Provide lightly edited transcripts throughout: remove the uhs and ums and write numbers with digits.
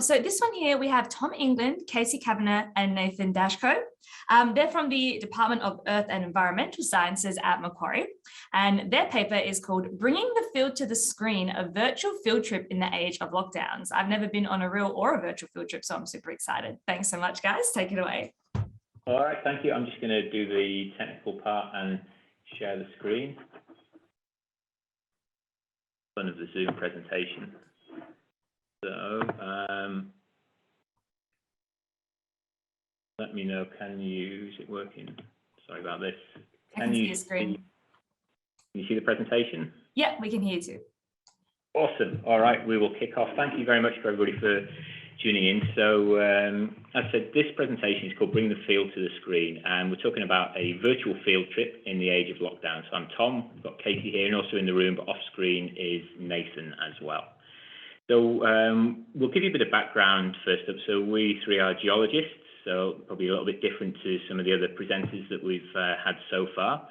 So this one here, we have Tom England, Casey Kavanagh and Nathan Daczko. They're from the Department of Earth and Environmental Sciences at Macquarie. And their paper is called Bringing the Field to the Screen, a virtual field trip in the age of lockdowns. I've never been on a real or a virtual field trip, so I'm super excited. Thanks so much, guys. Take it away. All right, thank you. I'm just going to do the technical part and share the screen. Fun of the Zoom presentation. So, let me know, is it working? Sorry about this. Can you see your screen? Can you see the presentation? Yeah, we can hear you too. Awesome. All right, we will kick off. Thank you very much for everybody for tuning in. So, as I said, this presentation is called Bring the Field to the Screen, and we're talking about a virtual field trip in the age of lockdown. So I'm Tom, we've got Katie here, and also in the room, but off screen is Nathan as well. So we'll give you a bit of background first up. So we three are geologists, so probably a little bit different to some of the other presenters that we've had so far.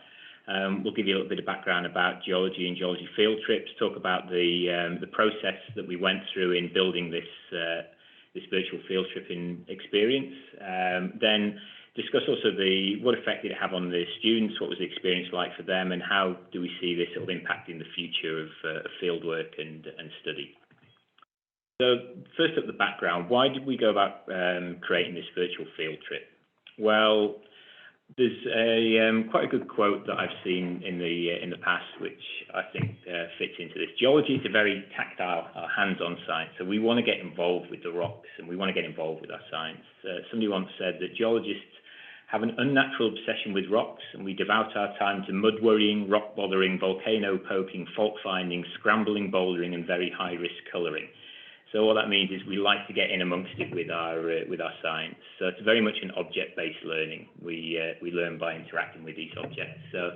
We'll give you a little bit of background about geology and geology field trips, talk about the process that we went through in building this virtual field trip in experience. Then discuss also what effect did it have on the students, what was the experience like for them, and how do we see this sort of impacting the future of fieldwork and study. So first up, the background. Why did we go about creating this virtual field trip? Well, there's quite a good quote that I've seen in the past, which I think fits into this. Geology is a very tactile, hands-on science, so we want to get involved with the rocks and we want to get involved with our science. Somebody once said that geologists have an unnatural obsession with rocks, and we devote our time to mud worrying, rock bothering, volcano poking, fault finding, scrambling bouldering, and very high-risk colouring. So what that means is we like to get in amongst it with our science. So it's very much an object-based learning. We learn by interacting with these objects. So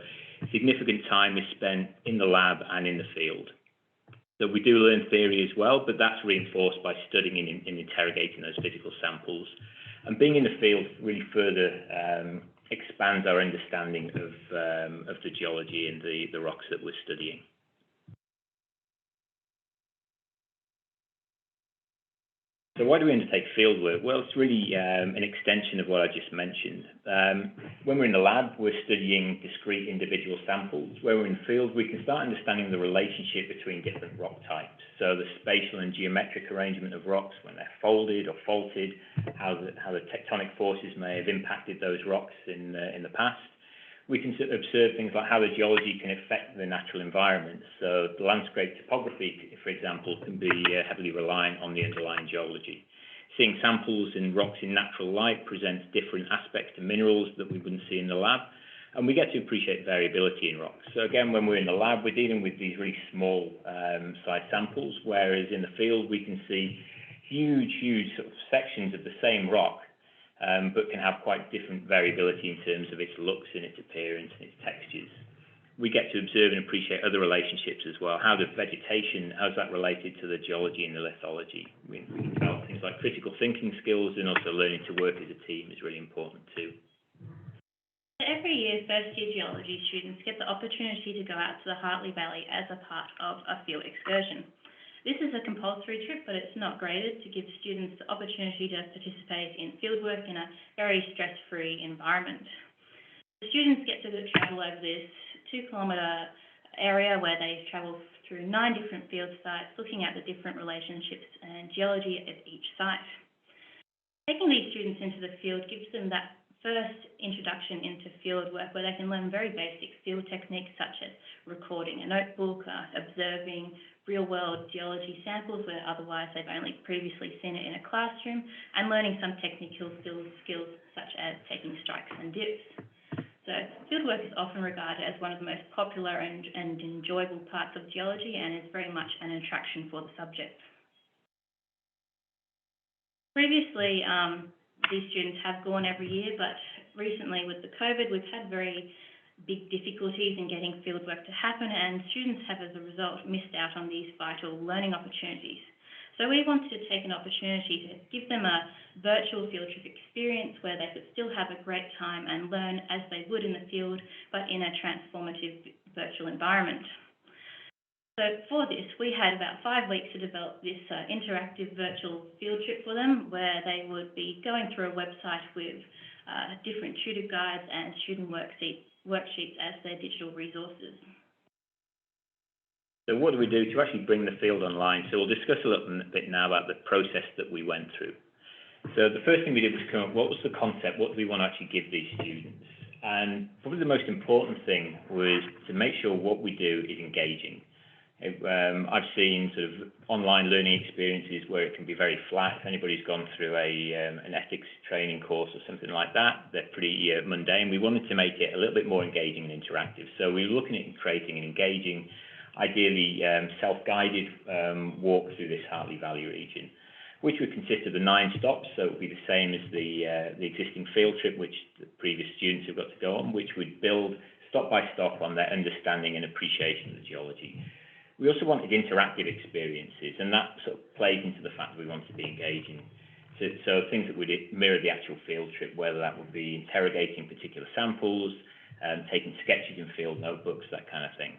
significant time is spent in the lab and in the field. So we do learn theory as well, but that's reinforced by studying and interrogating those physical samples. And being in the field really further expands our understanding of the geology and the rocks that we're studying. So why do we undertake fieldwork? Well, it's really an extension of what I just mentioned. When we're in the lab, we're studying discrete individual samples. Where we're in the field, we can start understanding the relationship between different rock types. So the spatial and geometric arrangement of rocks when they're folded or faulted, how the tectonic forces may have impacted those rocks in the past. We can observe things like how the geology can affect the natural environment. So the landscape topography, for example, can be heavily reliant on the underlying geology. Seeing samples and rocks in natural light presents different aspects to minerals that we wouldn't see in the lab, and we get to appreciate variability in rocks. So again, when we're in the lab, we're dealing with these really small size samples, whereas in the field we can see huge sort of sections of the same rock, but can have quite different variability in terms of its looks and its appearance and its textures. We get to observe and appreciate other relationships as well. How the vegetation, how's that related to the geology and the lithology? We can develop things like critical thinking skills, and also learning to work as a team is really important too. Every year, first-year geology students get the opportunity to go out to the Hartley Valley as a part of a field excursion. This is a compulsory trip, but it's not graded, to give students the opportunity to participate in fieldwork in a very stress-free environment. The students get to travel over this 2-kilometre area where they travel through 9 different field sites, looking at the different relationships and geology at each site. Taking these students into the field gives them that first introduction into fieldwork, where they can learn very basic field techniques such as recording a notebook, observing real-world geology samples where otherwise they've only previously seen it in a classroom, and learning some technical skills such as taking strikes and dips. So fieldwork is often regarded as one of the most popular and enjoyable parts of geology, and is very much an attraction for the subject. Previously, these students have gone every year, but recently with the COVID, we've had very big difficulties in getting fieldwork to happen, and students have, as a result, missed out on these vital learning opportunities. So we wanted to take an opportunity to give them a virtual field trip experience where they could still have a great time and learn as they would in the field, but in a transformative virtual environment. So for this, we had about 5 weeks to develop this interactive virtual field trip for them, where they would be going through a website with different tutor guides and student worksheets as their digital resources. So what do we do to actually bring the field online? So we'll discuss a little bit now about the process that we went through. So the first thing we did was come up, what was the concept? What do we want to actually give these students? And probably the most important thing was to make sure what we do is engaging. I've seen sort of online learning experiences where it can be very flat. If anybody's gone through an ethics training course or something like that, they're pretty mundane. We wanted to make it a little bit more engaging and interactive. So we were looking at creating an engaging, ideally self-guided walk through this Hartley Valley region, which would consist of the 9 stops. So it would be the same as the existing field trip, which the previous students have got to go on, which would build stop by stop on their understanding and appreciation of the geology. We also wanted interactive experiences, and that sort of plays into the fact that we want to be engaging. So things that would mirror the actual field trip, whether that would be interrogating particular samples, taking sketches in field notebooks, that kind of thing.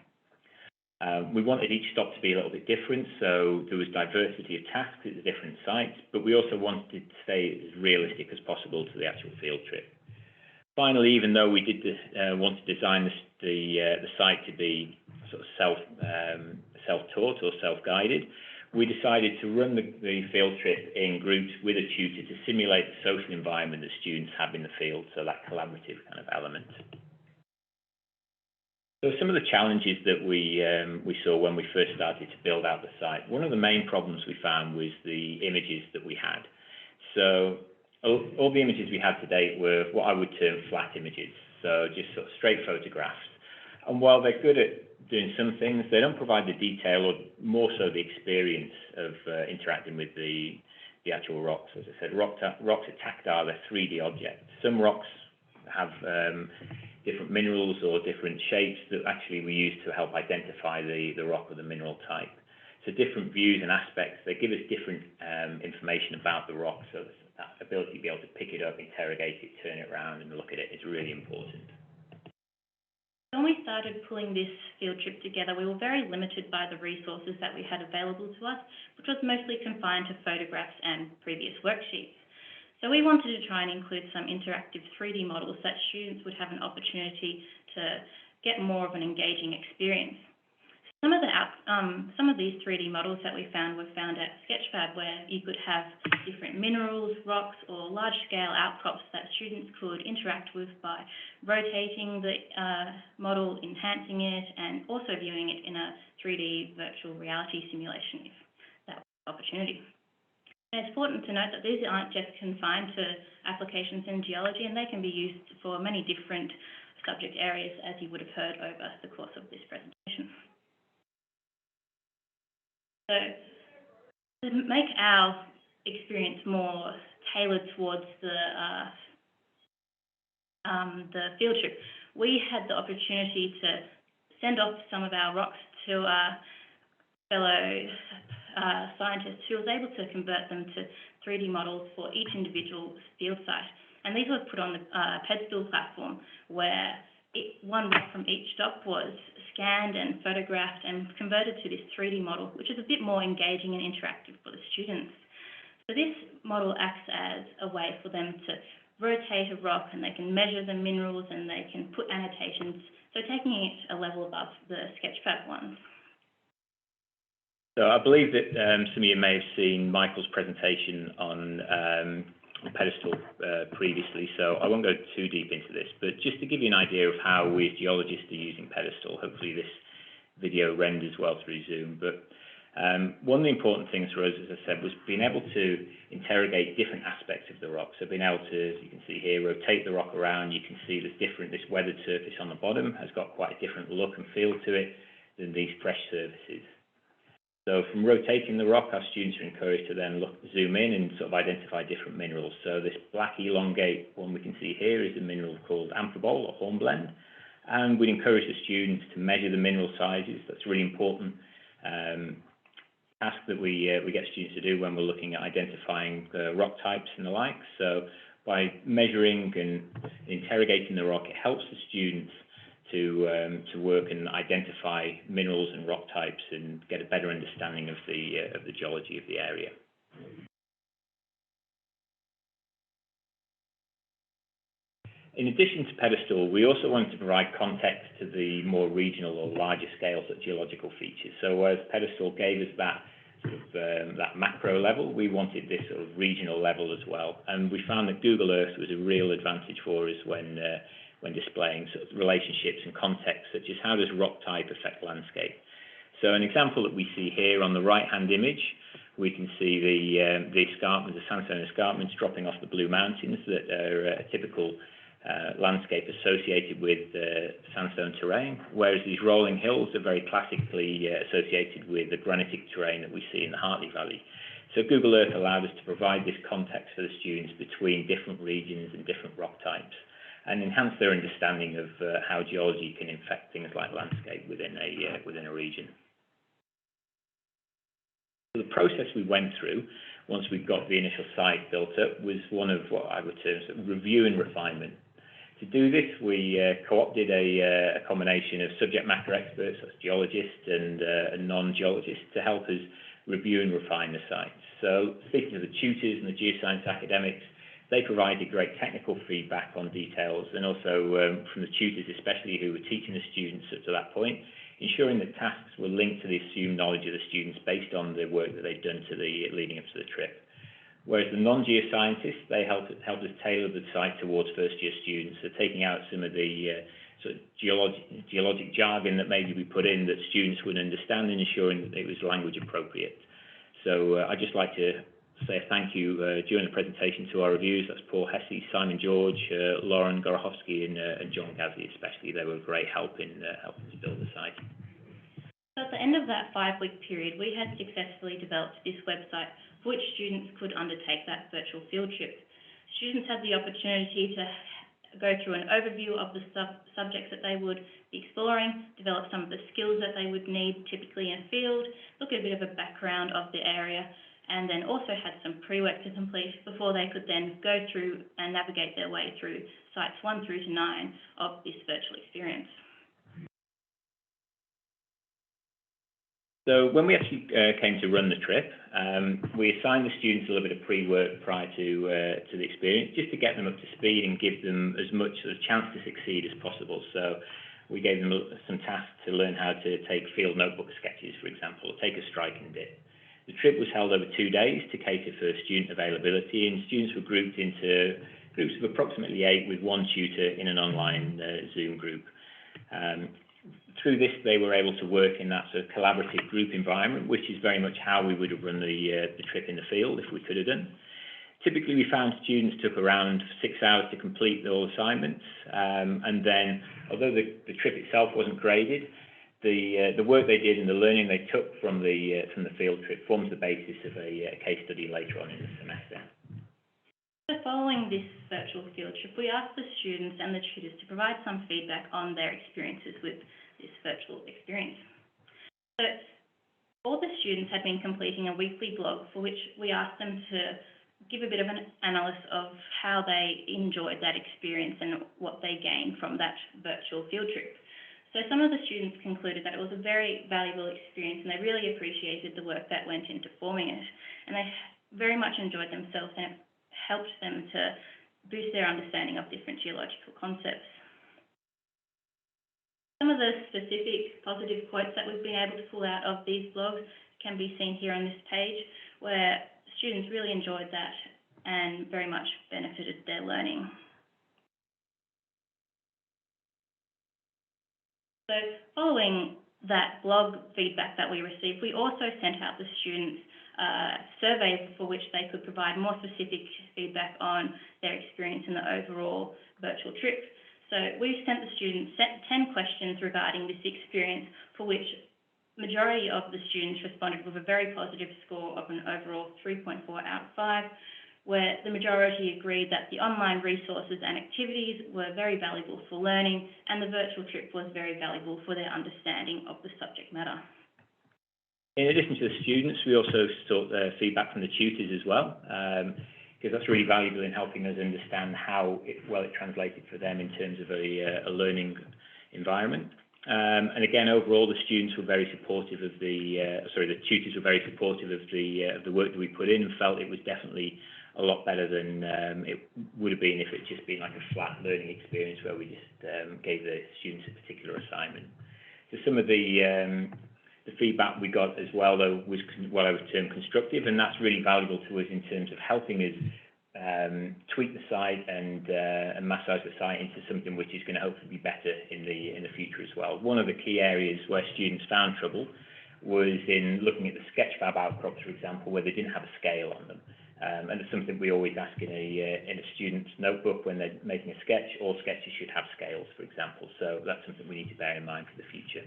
We wanted each stop to be a little bit different, so there was diversity of tasks at the different sites, but we also wanted to stay as realistic as possible to the actual field trip. Finally, even though we did want to design the site to be sort of self-taught or self-guided, we decided to run the field trip in groups with a tutor to simulate the social environment that students have in the field, so that collaborative kind of element. So some of the challenges that we saw when we first started to build out the site, one of the main problems we found was the images that we had. So all the images we had to date were what I would term flat images, so just sort of straight photographs. And while they're good at doing some things, they don't provide the detail or more so the experience of interacting with the actual rocks. As I said, rocks are tactile, they're 3D objects. Some rocks have different minerals or different shapes that actually we use to help identify the rock or the mineral type. So different views and aspects, they give us different information about the rock, so that ability to be able to pick it up, interrogate it, turn it around and look at it is really important. When we started pulling this field trip together, we were very limited by the resources that we had available to us, which was mostly confined to photographs and previous worksheets. So we wanted to try and include some interactive 3D models that students would have an opportunity to get more of an engaging experience. Some of these 3D models that we found were found at Sketchfab, where you could have different minerals, rocks, or large-scale outcrops that students could interact with by rotating the model, enhancing it, and also viewing it in a 3D virtual reality simulation if that was an opportunity. And it's important to note that these aren't just confined to applications in geology, and they can be used for many different subject areas, as you would have heard over the course of this presentation. So to make our experience more tailored towards the field trip, we had the opportunity to send off some of our rocks to our fellow scientists who was able to convert them to 3D models for each individual field site. And these were put on the pedestal platform, where one rock from each stop was scanned and photographed and converted to this 3D model, which is a bit more engaging and interactive for the students. So this model acts as a way for them to rotate a rock, and they can measure the minerals and they can put annotations, so taking it a level above the Sketchfab ones. So I believe that some of you may have seen Michael's presentation on pedestal previously, so I won't go too deep into this, but just to give you an idea of how we as geologists are using pedestal, hopefully this video renders well through Zoom, but one of the important things for us, as I said, was being able to interrogate different aspects of the rock. So being able to, as you can see here, rotate the rock around. You can see this weathered surface on the bottom has got quite a different look and feel to it than these fresh surfaces. So from rotating the rock, our students are encouraged to then zoom in and sort of identify different minerals. So this black elongate one we can see here is a mineral called amphibole or hornblende. And we'd encourage the students to measure the mineral sizes. That's a really important task that we get students to do when we're looking at identifying the rock types and the like. So by measuring and interrogating the rock, it helps the students to work and identify minerals and rock types and get a better understanding of the geology of the area. In addition to pedestal, we also wanted to provide context to the more regional or larger scale sort of geological features. So whereas pedestal gave us that sort of that macro level, we wanted this sort of regional level as well. And we found that Google Earth was a real advantage for us when displaying sort of relationships and context, such as how does rock type affect landscape. So an example that we see here on the right-hand image, we can see the escarpments, the sandstone escarpments dropping off the Blue Mountains that are a typical landscape associated with sandstone terrain, whereas these rolling hills are very classically associated with the granitic terrain that we see in the Hartley Valley. So Google Earth allowed us to provide this context for the students between different regions and different rock types, and enhance their understanding of how geology can affect things like landscape within a region. So the process we went through once we got the initial site built up was one of what I would term sort of review and refinement. To do this, we co-opted a combination of subject matter experts, such as geologists and non-geologists, to help us review and refine the sites. So speaking to the tutors and the geoscience academics, they provided great technical feedback on details, and also from the tutors especially who were teaching the students up to that point, ensuring that tasks were linked to the assumed knowledge of the students based on the work that they'd done leading up to the trip. Whereas the non-geoscientists, they helped us tailor the site towards first-year students, so taking out some of the sort of geologic jargon that maybe we put in that students would understand, and ensuring that it was language appropriate. So I'd just like to say thank you during the presentation to our reviewers. That's Paul Hesse, Simon George, Lauren Gorохowski, and John Gazzi especially. They were a great help in helping to build the site. So at the end of that 5-week period, we had successfully developed this website for which students could undertake that virtual field trip. Students had the opportunity to go through an overview of the subjects that they would be exploring, develop some of the skills that they would need typically in a field, look at a bit of a background of the area, and then also had some pre-work to complete before they could then go through and navigate their way through sites 1 through to 9 of this virtual experience. So when we actually came to run the trip, we assigned the students a little bit of pre-work prior to the experience, just to get them up to speed and give them as much of a chance to succeed as possible. So we gave them some tasks to learn how to take field notebook sketches, for example, or take a strike and dip. The trip was held over 2 days to cater for student availability, and students were grouped into groups of approximately 8 with one tutor in an online Zoom group. Through this, they were able to work in that sort of collaborative group environment, which is very much how we would have run the trip in the field if we could have done. Typically, we found students took around 6 hours to complete all assignments, and then, although the trip itself wasn't graded, the work they did and the learning they took from the field trip forms the basis of a case study later on in the semester. So following this virtual field trip, we asked the students and the tutors to provide some feedback on their experiences with this virtual experience. So all the students had been completing a weekly blog for which we asked them to give a bit of an analysis of how they enjoyed that experience and what they gained from that virtual field trip. So some of the students concluded that it was a very valuable experience and they really appreciated the work that went into forming it. And they very much enjoyed themselves, and it helped them to boost their understanding of different geological concepts. Some of the specific positive quotes that we've been able to pull out of these blogs can be seen here on this page, where students really enjoyed that and very much benefited their learning. So following that blog feedback that we received, we also sent out the students surveys for which they could provide more specific feedback on their experience in the overall virtual trip. So we sent the students 10 questions regarding this experience, for which majority of the students responded with a very positive score of an overall 3.4 out of 5, where the majority agreed that the online resources and activities were very valuable for learning, and the virtual trip was very valuable for their understanding of the subject matter. In addition to the students, we also sought feedback from the tutors as well, because that's really valuable in helping us understand how well it translated for them in terms of a learning environment. And again, overall, the students were very supportive of the tutors were very supportive of the work that we put in, and felt it was definitely a lot better than it would have been if it just been like a flat learning experience where we just gave the students a particular assignment. So some of the feedback we got as well, though, was what I would term constructive, and that's really valuable to us in terms of helping us tweak the site and massage the site into something which is going to hopefully be better in the future as well. One of the key areas where students found trouble was in looking at the sketchfab outcrops, for example, where they didn't have a scale on them. And it's something we always ask in a student's notebook when they're making a sketch. All sketches should have scales, for example. So that's something we need to bear in mind for the future.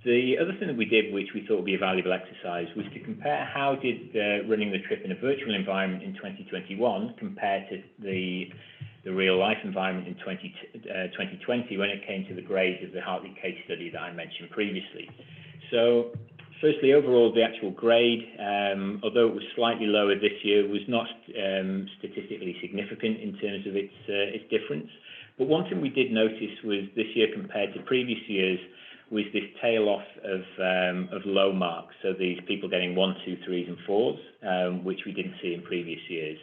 The other thing that we did, which we thought would be a valuable exercise, was to compare how did running the trip in a virtual environment in 2021 compare to the real life environment in 2020 when it came to the grades of the Hartley case study that I mentioned previously. So firstly, overall, the actual grade, although it was slightly lower this year, was not statistically significant in terms of its difference. But one thing we did notice was this year compared to previous years was this tail off of low marks. So these people getting 1, 2, 3s and 4s, which we didn't see in previous years.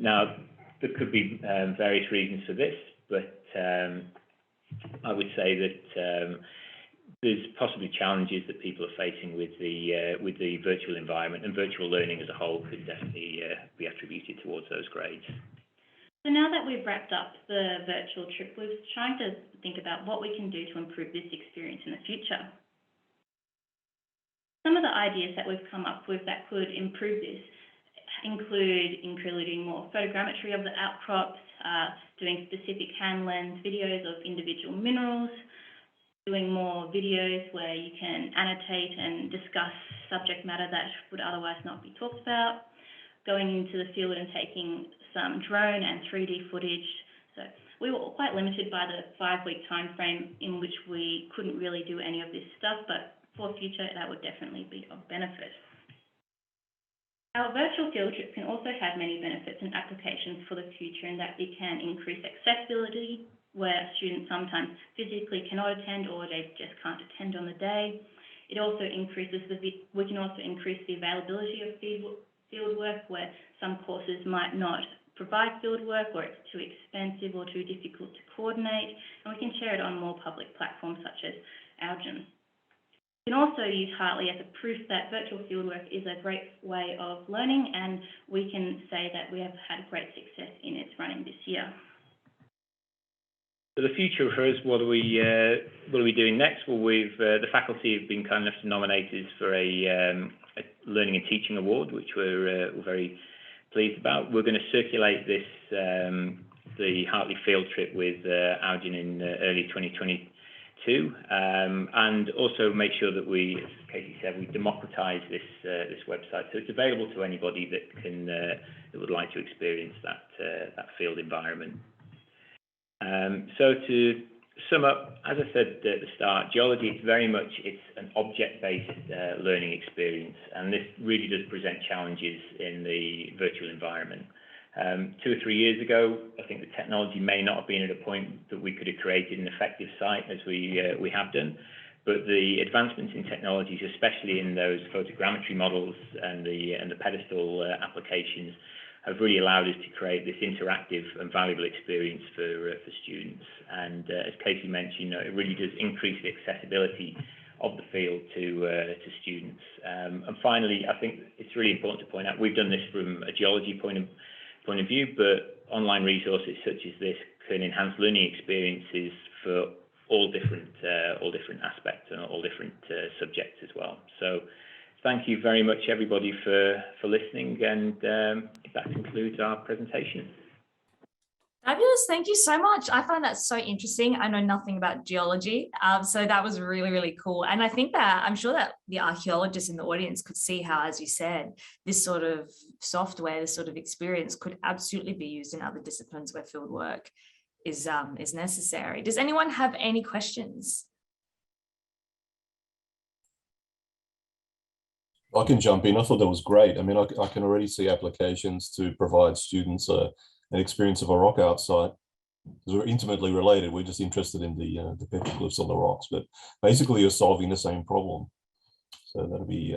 Now, there could be various reasons for this, but I would say that there's possibly challenges that people are facing with the virtual environment, and virtual learning as a whole could definitely be attributed towards those grades. So now that we've wrapped up the virtual trip, we're trying to think about what we can do to improve this experience in the future. Some of the ideas that we've come up with that could improve this include including more photogrammetry of the outcrops, doing specific hand lens videos of individual minerals, doing more videos where you can annotate and discuss subject matter that would otherwise not be talked about, going into the field and taking some drone and 3D footage. So we were quite limited by the 5-week time frame in which we couldn't really do any of this stuff, but for future, that would definitely be of benefit. Our virtual field trip can also have many benefits and applications for the future, in that it can increase accessibility, where students sometimes physically cannot attend or they just can't attend on the day. It also increases we can also increase the availability of field work, where some courses might not provide field work, or it's too expensive or too difficult to coordinate, and we can share it on more public platforms such as Algin. We can also use Hartley as a proof that virtual fieldwork is a great way of learning, and we can say that we have had great success in its running this year. So the future for us, what are we doing next? Well, the faculty have been kind enough to nominate us for a Learning and Teaching Award, which we're very pleased about. We're going to circulate this the Hartley field trip with Algin in early 2022, and also make sure that we, as Katie said, we democratise this website, so it's available to anybody that would like to experience that field environment. So to sum up, as I said at the start, geology, it's an object-based learning experience, and this really does present challenges in the virtual environment. 2 or 3 years ago, I think the technology may not have been at a point that we could have created an effective site as we have done, but the advancements in technologies, especially in those photogrammetry models and the pedestal applications, have really allowed us to create this interactive and valuable experience for students. And as Katie mentioned, it really does increase the accessibility of the field to students. And finally, I think it's really important to point out, we've done this from a geology point of view, but online resources such as this can enhance learning experiences for all different aspects and all different subjects as well. So thank you very much, everybody, for listening, and that concludes our presentation. Fabulous. Thank you so much. I find that so interesting. I know nothing about geology, so that was really, really cool. And I think that I'm sure that the archaeologists in the audience could see how, as you said, this sort of software, this sort of experience could absolutely be used in other disciplines where field work is necessary. Does anyone have any questions? I can jump in. I thought that was great. I mean, I can already see applications to provide students an experience of a rock art site we're intimately related. We're just interested in the petroglyphs on the rocks, but basically you're solving the same problem. So that'll be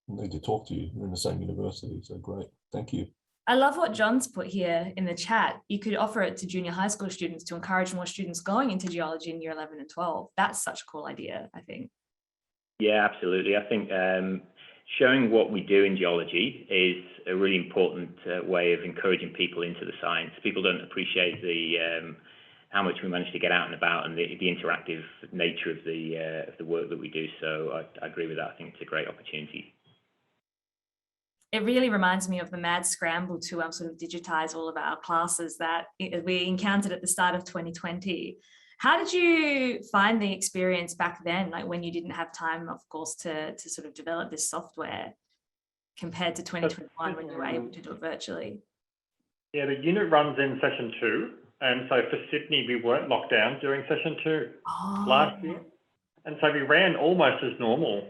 need to talk to you. We're in the same university, so great. Thank you. I love what John's put here in the chat. You could offer it to junior high school students to encourage more students going into geology in year 11 and 12. That's such a cool idea, I think. Yeah, absolutely. I think showing what we do in geology is a really important way of encouraging people into the science. People don't appreciate the how much we manage to get out and about and the interactive nature of the work that we do. So I agree with that. I think it's a great opportunity. It really reminds me of the mad scramble to sort of digitize all of our classes that we encountered at the start of 2020. How did you find the experience back then, like when you didn't have time, of course, to sort of develop this software compared to 2021 when you were able to do it virtually? Yeah, the unit runs in session 2. And so for Sydney, we weren't locked down during session 2 last year. And so we ran almost as normal,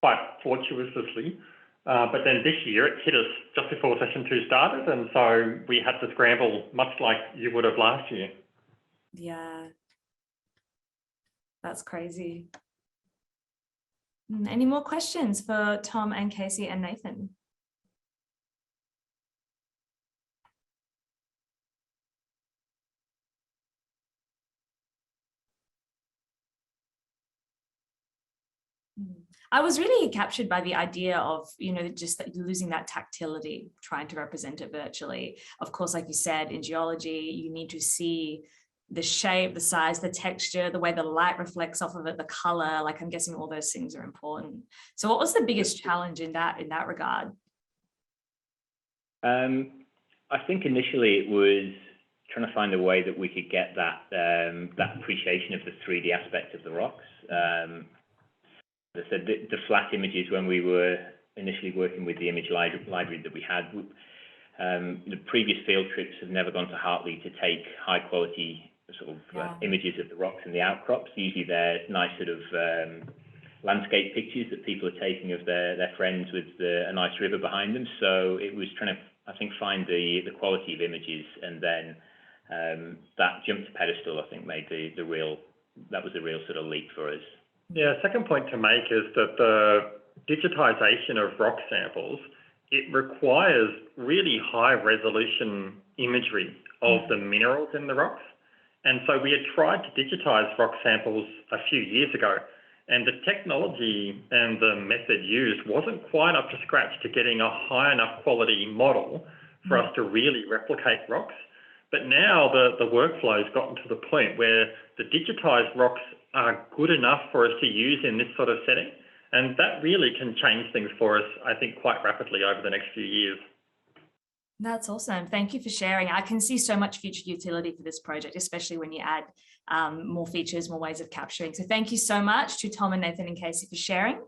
quite fortuitously. But then this year it hit us just before session 2 started. And so we had to scramble much like you would have last year. Yeah, that's crazy. Any more questions for Tom and Casey and Nathan? I was really captured by the idea of, just that losing that tactility, trying to represent it virtually. Of course, like you said, in geology, you need to see the shape, the size, the texture, the way the light reflects off of it, the color. Like, I'm guessing all those things are important. So what was the biggest challenge in that regard? I think initially it was trying to find a way that we could get that appreciation of the 3D aspect of the rocks. As I said, the flat images, when we were initially working with the image library that we had, the previous field trips have never gone to Hartley to take high quality sort of images of the rocks and the outcrops. Usually they're nice sort of landscape pictures that people are taking of their friends with a nice river behind them. So it was trying to, I think, find the quality of images, and then that jump to pedestal, I think, made the real sort of leap for us. Yeah, second point to make is that the digitisation of rock samples, it requires really high resolution imagery of the minerals in the rocks. And so we had tried to digitise rock samples a few years ago, and the technology and the method used wasn't quite up to scratch to getting a high enough quality model for us to really replicate rocks. But now the workflow has gotten to the point where the digitised rocks are good enough for us to use in this sort of setting. And that really can change things for us, I think, quite rapidly over the next few years. That's awesome. Thank you for sharing. I can see so much future utility for this project, especially when you add more features, more ways of capturing. So thank you so much to Tom and Nathan and Casey for sharing.